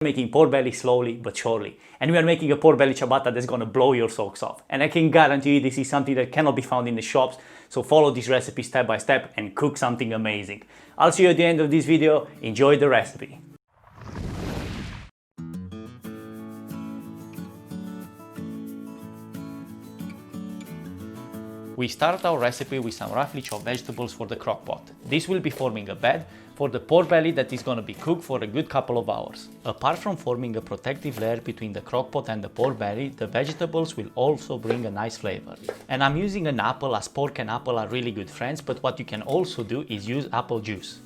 Making pork belly slowly but surely, and we are making a pork belly ciabatta that's gonna blow your socks off, and I can guarantee you this is something that cannot be found in the shops, so follow this recipe step by step and cook something amazing. I'll see you at the end of this video. Enjoy the recipe. We start our recipe with some roughly chopped vegetables for the crock pot. This will be forming a bed for the pork belly that is going to be cooked for a good couple of hours. Apart from forming a protective layer between the crock pot and the pork belly, the vegetables will also bring a nice flavor. And I'm using an apple as pork and apple are really good friends, but what you can also do is use apple juice.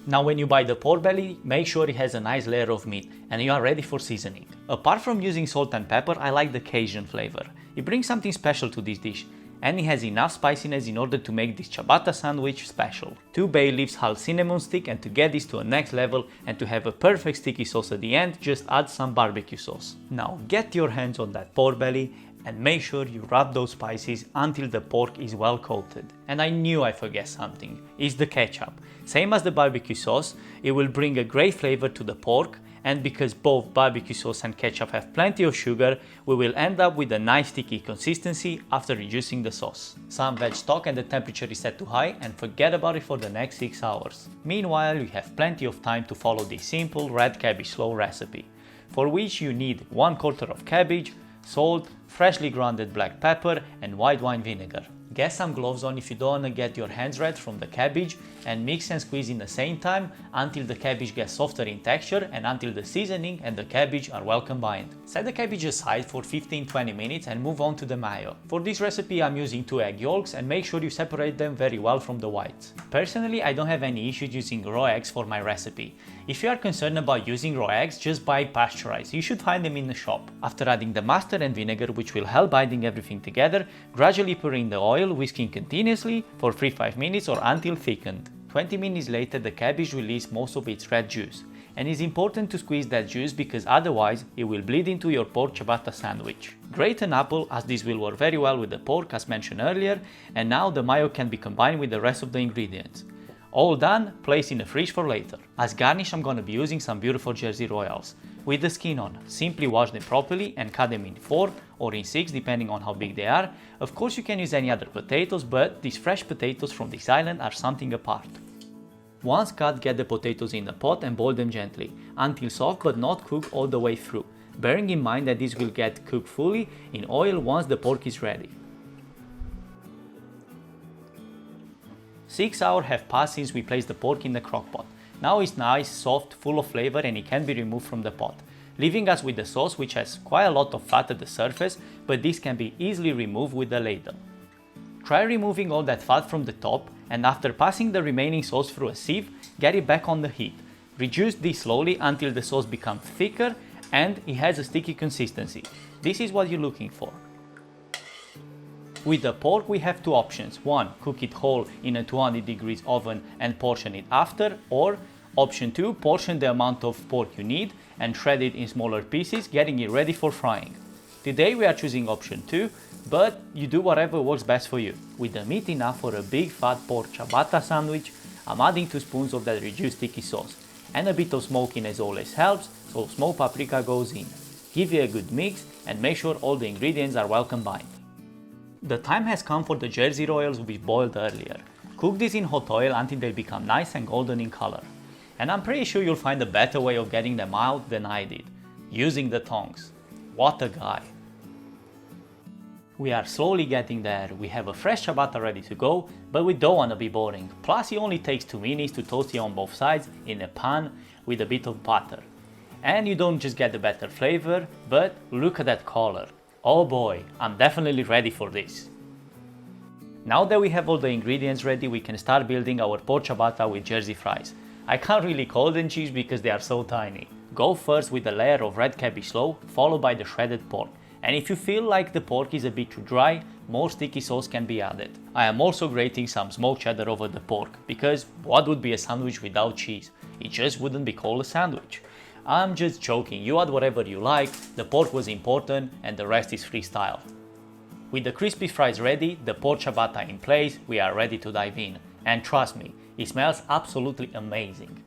Now when you buy the pork belly, make sure it has a nice layer of meat and you are ready for seasoning. Apart from using salt and pepper, I like the Cajun flavor. It brings something special to this dish, and it has enough spiciness in order to make this ciabatta sandwich special. 2 bay leaves, half cinnamon stick, and to get this to a next level and to have a perfect sticky sauce at the end, just add some barbecue sauce. Now get your hands on that pork belly and make sure you rub those spices until the pork is well coated. And I knew I forget something, it's the ketchup. Same as the barbecue sauce, it will bring a great flavor to the pork, and because both barbecue sauce and ketchup have plenty of sugar, we will end up with a nice sticky consistency after reducing the sauce. Some veg stock and the temperature is set to high, and forget about it for the next 6 hours. Meanwhile, you have plenty of time to follow this simple red cabbage slaw recipe, for which you need 1/4 of cabbage, salt, freshly grounded black pepper and white wine vinegar. Get some gloves on if you don't want to get your hands red from the cabbage, and mix and squeeze in the same time until the cabbage gets softer in texture and until the seasoning and the cabbage are well combined. Set the cabbage aside for 15-20 minutes and move on to the mayo. For this recipe I'm using 2 egg yolks, and make sure you separate them very well from the whites. Personally, I don't have any issues using raw eggs for my recipe. If you are concerned about using raw eggs, just buy pasteurized. You should find them in the shop. After adding the mustard and vinegar, which will help binding everything together, gradually pour in the oil, whisking continuously for 3-5 minutes or until thickened. 20 minutes later, the cabbage releases most of its red juice, and it's important to squeeze that juice because otherwise it will bleed into your pork ciabatta sandwich. Grate an apple, as this will work very well with the pork as mentioned earlier, and now the mayo can be combined with the rest of the ingredients. All done, place in the fridge for later. As garnish, I'm gonna be using some beautiful Jersey Royals with the skin on. Simply wash them properly and cut them in 4 or in 6 depending on how big they are. Of course you can use any other potatoes, but these fresh potatoes from this island are something apart. Once cut, get the potatoes in the pot and boil them gently, until soft but not cooked all the way through, bearing in mind that this will get cooked fully in oil once the pork is ready. 6 hours have passed since we placed the pork in the crock pot. Now it's nice, soft, full of flavor, and it can be removed from the pot, leaving us with the sauce, which has quite a lot of fat at the surface, but this can be easily removed with the ladle. Try removing all that fat from the top, and after passing the remaining sauce through a sieve, get it back on the heat. Reduce this slowly until the sauce becomes thicker and it has a sticky consistency. This is what you're looking for. With the pork we have 2 options. 1. Cook it whole in a 200 degrees oven and portion it after, or option 2. Portion the amount of pork you need and shred it in smaller pieces, getting it ready for frying. Today we are choosing option 2, but you do whatever works best for you. With the meat enough for a big fat pork ciabatta sandwich, I'm adding 2 spoons of that reduced sticky sauce, and a bit of smokiness always helps, so smoked paprika goes in. Give it a good mix and make sure all the ingredients are well combined. The time has come for the Jersey Royals we boiled earlier. Cook these in hot oil until they become nice and golden in color. And I'm pretty sure you'll find a better way of getting them out than I did, using the tongs. What a guy! We are slowly getting there. We have a fresh ciabatta ready to go, but we don't want to be boring. Plus it only takes 2 minutes to toast it on both sides in a pan with a bit of butter. And you don't just get the better flavor, but look at that color. Oh boy, I'm definitely ready for this. Now that we have all the ingredients ready, we can start building our pork ciabatta with Jersey fries. I can't really call them cheese because they are so tiny. Go first with a layer of red cabbage slaw, followed by the shredded pork. And if you feel like the pork is a bit too dry, more sticky sauce can be added. I am also grating some smoked cheddar over the pork, because what would be a sandwich without cheese? It just wouldn't be called a sandwich. I'm just joking, you add whatever you like, the pork was important and the rest is freestyle. With the crispy fries ready, the pork ciabatta in place, we are ready to dive in. And trust me, it smells absolutely amazing.